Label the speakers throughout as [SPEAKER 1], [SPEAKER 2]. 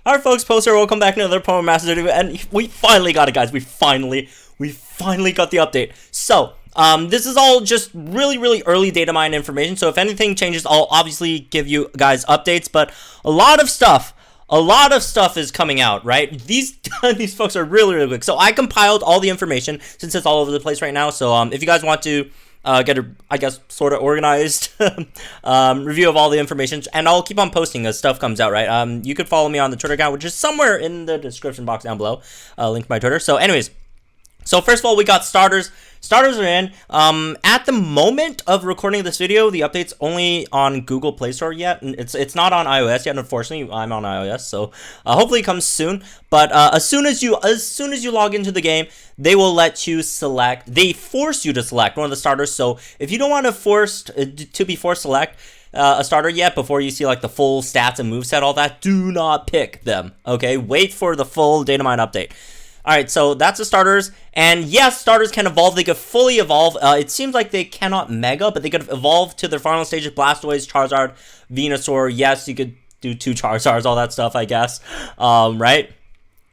[SPEAKER 1] Alright folks, Poster, welcome back to another Pokemon Master video, and we finally got it, guys. We finally got the update. So, this is all just really early data mine information, so if anything changes, I'll obviously give you guys updates, but a lot of stuff is coming out, right? These folks are really quick. So I compiled all the information, since it's all over the place right now, so if you guys want to get a, I guess, sort of organized review of all the information, and I'll keep on posting as stuff comes out, right? You could follow me on the Twitter account, which is somewhere in the description box down below, link to my Twitter. So anyways, so first of all, we got starters. Starters are in. At the moment of recording this video, the update's only on Google Play Store yet, and it's not on iOS yet. Unfortunately, I'm on iOS, so hopefully it comes soon. But as soon as you log into the game, they will let you select. They force you to select one of the starters. So if you don't want to be forced select a starter yet before you see like the full stats and moveset, all that, do not pick them. Okay, wait for the full Datamine update. Alright, so that's the starters, and yes, starters can evolve. They could fully evolve. It seems like they cannot mega, but they could evolve to their final stages: Blastoise, Charizard, Venusaur. Yes, you could do 2 Charizards, all that stuff, I guess. Right?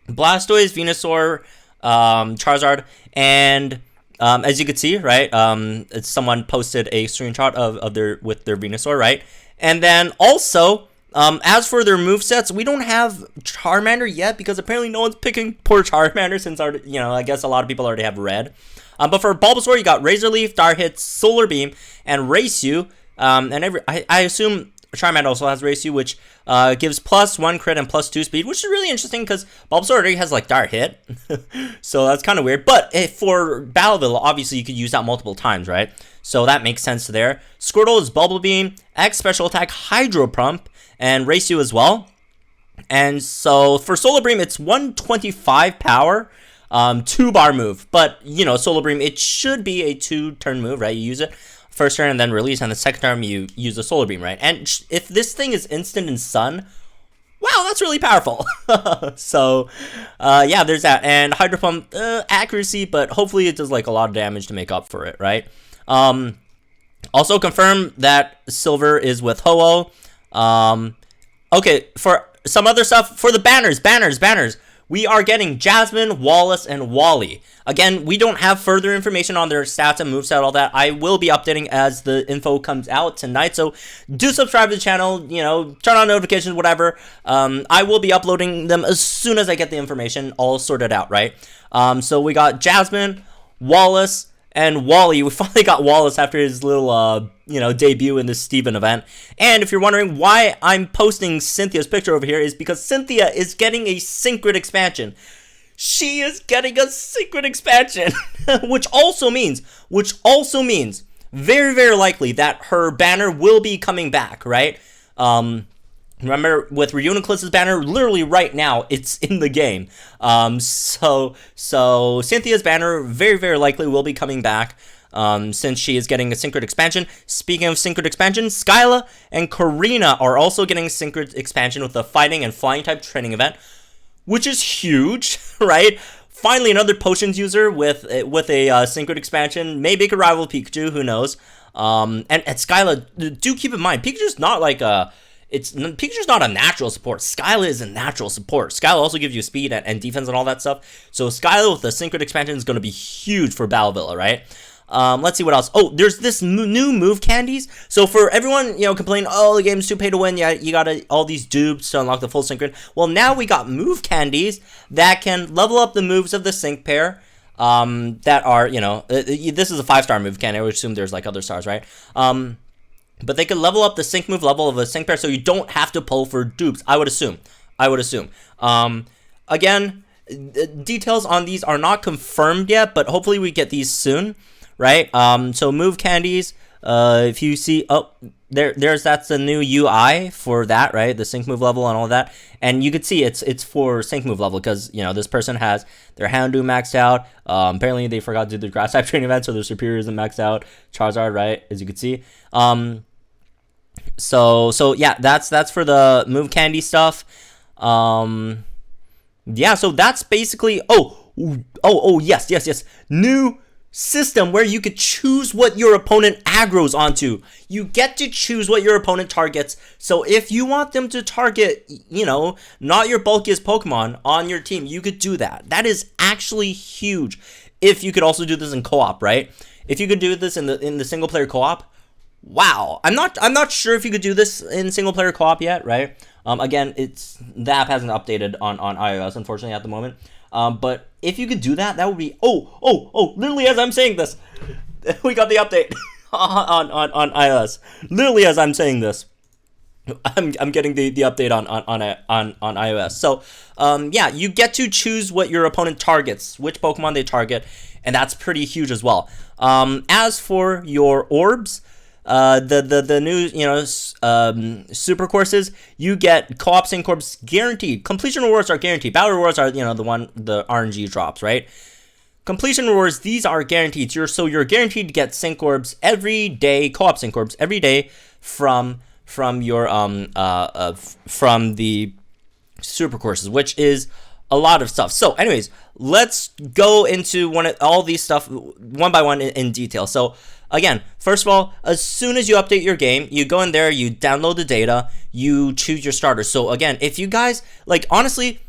[SPEAKER 1] Blastoise, Venusaur, Charizard, and as you can see, right, someone posted a screenshot of their Venusaur, right? And then also, as for their movesets, we don't have Charmander yet because apparently no one's picking poor Charmander since, I guess a lot of people already have red. But for Bulbasaur, you got Razor Leaf, Dart Hit, Solar Beam, and Race You. I assume Charmander also has Race You, which gives +1 crit and +2 speed, which is really interesting because Bulbasaur already has like Dart Hit. So that's kind of weird. But for Battleville, obviously you could use that multiple times, right? So that makes sense there. Squirtle is Bubble Beam, X Special Attack, Hydro Pump, and Race You as well. And so for Solar Beam, it's 125 power, 2-bar move. But, Solar Beam, it should be a 2-turn move, right? You use it first turn and then release, and the second turn you use the Solar Beam, right? And if this thing is instant in Sun, wow, that's really powerful. So, yeah, there's that. And Hydro Pump, accuracy, but hopefully it does like a lot of damage to make up for it, right? Also confirm that Silver is with Ho-Oh. Okay, for some other stuff, for the banners, we are getting Jasmine, Wallace, and Wally. Again, we don't have further information on their stats and moveset, all that. I will be updating as the info comes out tonight, so do subscribe to the channel, turn on notifications, whatever. I will be uploading them as soon as I get the information all sorted out, right? So we got Jasmine, Wallace, and Wally. We finally got Wallace after his little, debut in this Steven event. And if you're wondering why I'm posting Cynthia's picture over here, is because Cynthia is getting a Synchron expansion. She is getting a Synchron expansion, which also means very likely that her banner will be coming back, right? Remember, with Reuniclus's banner, literally right now, it's in the game. So Cynthia's banner very likely will be coming back, since she is getting a Synchron expansion. Speaking of Synchron expansion, Skyla and Korrina are also getting Synchron expansion with the fighting and flying type training event, which is huge, right? Finally, another potions user with a Synchron expansion. Maybe it could rival Pikachu, who knows? And Skyla, do keep in mind, Pikachu's not like Pikachu's not a natural support. Skyla is a natural support. Skyla also gives you speed and defense and all that stuff. So Skyla with the Synchron expansion is going to be huge for Battleville, right? Let's see what else. Oh, there's this new move, Candies. So for everyone, complaining, oh, the game's too pay to win. Yeah, you got all these dupes to unlock the full Synchron. Well, now we got move Candies that can level up the moves of the Sync pair. That are, this is a 5-star move candy. I would assume there's like other stars, right? But they could level up the sync move level of a sync pair, so you don't have to pull for dupes. I would assume. Again, details on these are not confirmed yet, but hopefully we get these soon, right? So move Candies. If you see, that's the new UI for that, right? The sync move level and all that, and you could see it's for sync move level because this person has their Houndoom maxed out. Apparently they forgot to do the grass type training event, so their superior isn't maxed out. Charizard, right? As you can see. So yeah, that's for the move candy stuff. Yeah, so that's basically. Oh yes. New system where you could choose what your opponent aggroes onto. You get to choose what your opponent targets. So if you want them to target, not your bulkiest Pokemon on your team, you could do that. That is actually huge. If you could also do this in co-op, right? If you could do this in the single player co-op, wow. I'm not sure if you could do this in single player co-op yet, right? Again, the app hasn't updated on iOS, unfortunately, at the moment. But if you could do that, that would be literally as I'm saying this, we got the update on iOS. Literally as I'm saying this, I'm getting the update on iOS. So yeah, you get to choose what your opponent targets, which Pokemon they target, and that's pretty huge as well. As for your orbs, the new super courses, you get co-op sync orbs guaranteed. Completion rewards are guaranteed. Battle rewards are the RNG drops, right? Completion rewards, these are guaranteed. You're guaranteed to get sync orbs every day, co-op sync orbs every day from your from the super courses, which is a lot of stuff. So anyways, let's go into all these stuff one by one in detail. So again, first of all, as soon as you update your game, you go in there, you download the data, you choose your starters. So again, if you guys, honestly,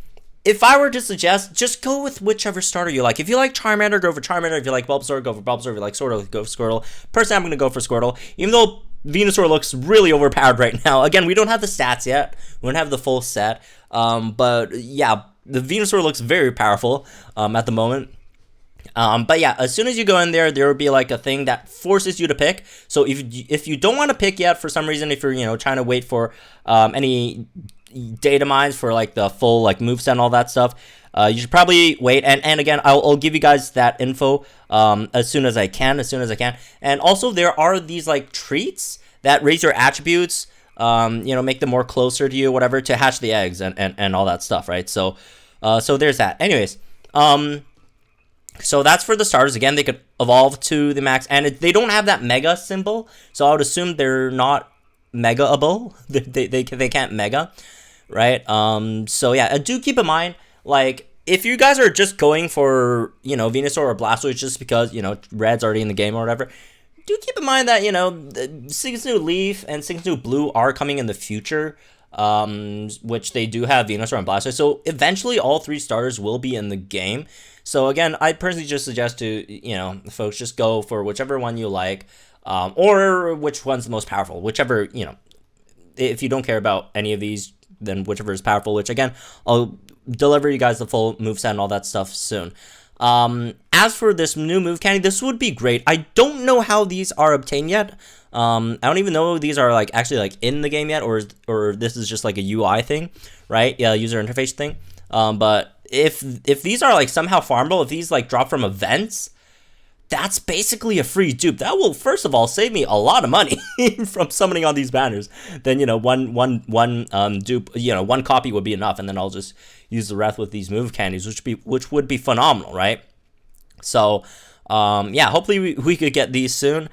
[SPEAKER 1] if I were to suggest, just go with whichever starter you like. If you like Charmander, go for Charmander. If you like Bulbasaur, go for Bulbasaur. If you like Squirtle, go for Squirtle. Personally, I'm going to go for Squirtle, even though Venusaur looks really overpowered right now. Again, we don't have the stats yet. We don't have the full set. But yeah, the Venusaur looks very powerful at the moment. But yeah, as soon as you go in there, there will be a thing that forces you to pick. So if you don't want to pick yet for some reason, if you're trying to wait for any data mines for the full moveset and all that stuff, you should probably wait. And again, I'll give you guys that info as soon as I can. And also there are these treats that raise your attributes, make them more closer to you, whatever, to hatch the eggs and all that stuff, right? So there's that. Anyways, so that's for the starters. Again, they could evolve to the max, and they don't have that mega symbol, so I would assume they're not mega-able. They can't mega, right? So yeah, do keep in mind, if you guys are just going for Venusaur or Blastoise just because Red's already in the game or whatever, do keep in mind that Cygnus New Leaf and Cygnus New Blue are coming in the future, which they do have Venusaur and Blastoise. So eventually, all three starters will be in the game. So again, I personally just suggest to, folks, just go for whichever one you like, or which one's the most powerful, whichever, if you don't care about any of these, then whichever is powerful, which again, I'll deliver you guys the full moveset and all that stuff soon. As for this new move candy, this would be great. I don't know how these are obtained yet. I don't even know if these are actually in the game yet, or this is just a UI thing, right? Yeah, user interface thing. But if these are somehow farmable, if these drop from events, that's basically a free dupe. That will first of all save me a lot of money from summoning on these banners. Then one dupe, one copy would be enough, and then I'll just use the rest with these move candies, which would be phenomenal, right? So yeah, hopefully we could get these soon.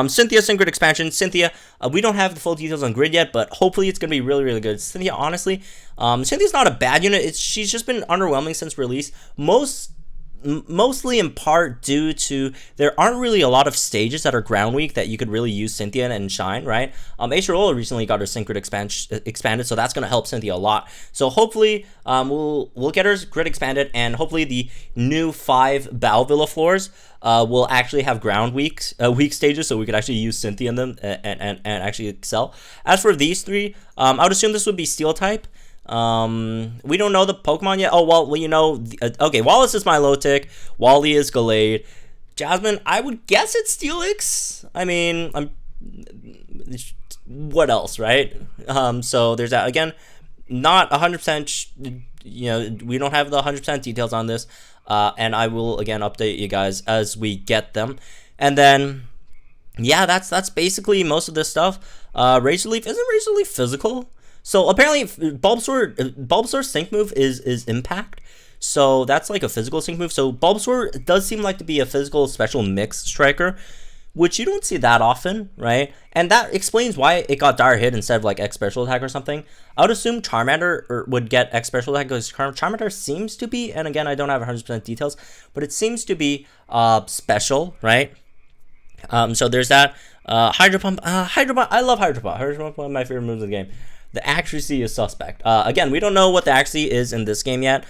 [SPEAKER 1] Cynthia Sync Grid expansion. Cynthia, we don't have the full details on Grid yet, but hopefully it's going to be really, really good. Cynthia, honestly, Cynthia's not a bad unit. She's just been underwhelming since release. Mostly in part due to there aren't really a lot of stages that are ground weak that you could really use Cynthia and shine, right? Aisharola recently got her Sync Grid expanded, so that's going to help Cynthia a lot. So hopefully we'll get her grid expanded, and hopefully the new 5 Balvilla floors will actually have ground weak stages, so we could actually use Cynthia in them and actually excel. As for these 3, I would assume this would be Steel type. We don't know the Pokemon yet. Oh, well, okay, Wallace is Milotic, Wally is Gallade, Jasmine, I would guess it's Steelix. I mean, what else, right? So there's that. Again, not 100%, we don't have the 100% details on this, and I will, again, update you guys as we get them. And then, yeah, that's basically most of this stuff. Razor Leaf, isn't Razor Leaf physical? So apparently Bulbasaur's sync move is Impact, so that's a physical sync move. So Bulbasaur does seem to be a physical special mix striker, which you don't see that often, right? And that explains why it got Dire Hit instead of like X Special Attack or something. I would assume Charmander would get X Special Attack because Charmander seems to be, and again, I don't have 100% details, but it seems to be special, right? So there's that. Hydro Pump, I love Hydro Pump. Hydro Pump, one of my favorite moves in the game. The accuracy is suspect. Again, we don't know what the accuracy is in this game yet.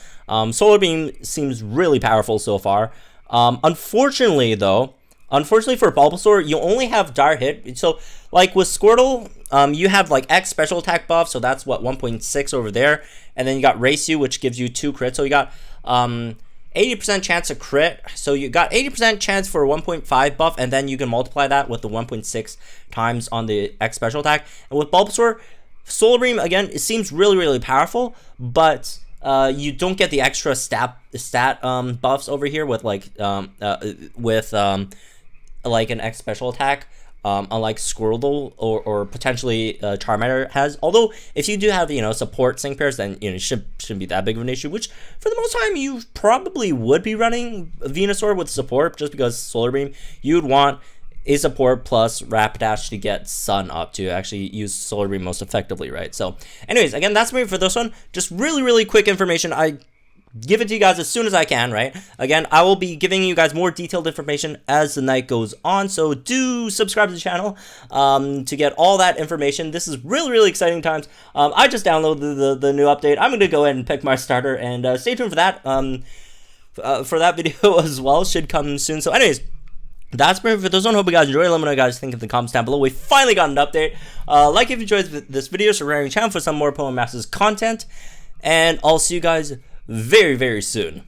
[SPEAKER 1] Solar Beam seems really powerful so far. Unfortunately for Bulbasaur, you only have Dire Hit. So, like with Squirtle, you have like X special attack buff, so that's what 1.6 over there, and then you got Race You, which gives you 2 crits. So you got 80% chance to crit. So you got 80% chance for a 1.5 buff, and then you can multiply that with the 1.6 times on the X special attack. And with Bulbasaur, Solar Beam, again, it seems really, really powerful, but you don't get the extra stat buffs over here with like like an X special attack, unlike Squirtle or potentially Charmander has. Although if you do have support sync pairs, then it shouldn't be that big of an issue. Which for the most time you probably would be running Venusaur with support, just because Solar Beam you'd want a support plus Rapidash to get Sun up to actually use Solar Beam most effectively, right? So anyways, again, that's me for this one. Just really quick information. I give it to you guys as soon as I can, right? Again, I will be giving you guys more detailed information as the night goes on, so do subscribe to the channel to get all that information. This is really exciting times. I just downloaded the new update. I'm going to go ahead and pick my starter, and stay tuned for that video as well. Should come soon. So anyways, that's pretty for this one. Hope you guys enjoyed. Let me know what you guys think in the comments down below. We finally got an update. Like if you enjoyed this video, subscribe to the channel for some more Pokemon Masters content, and I'll see you guys very soon.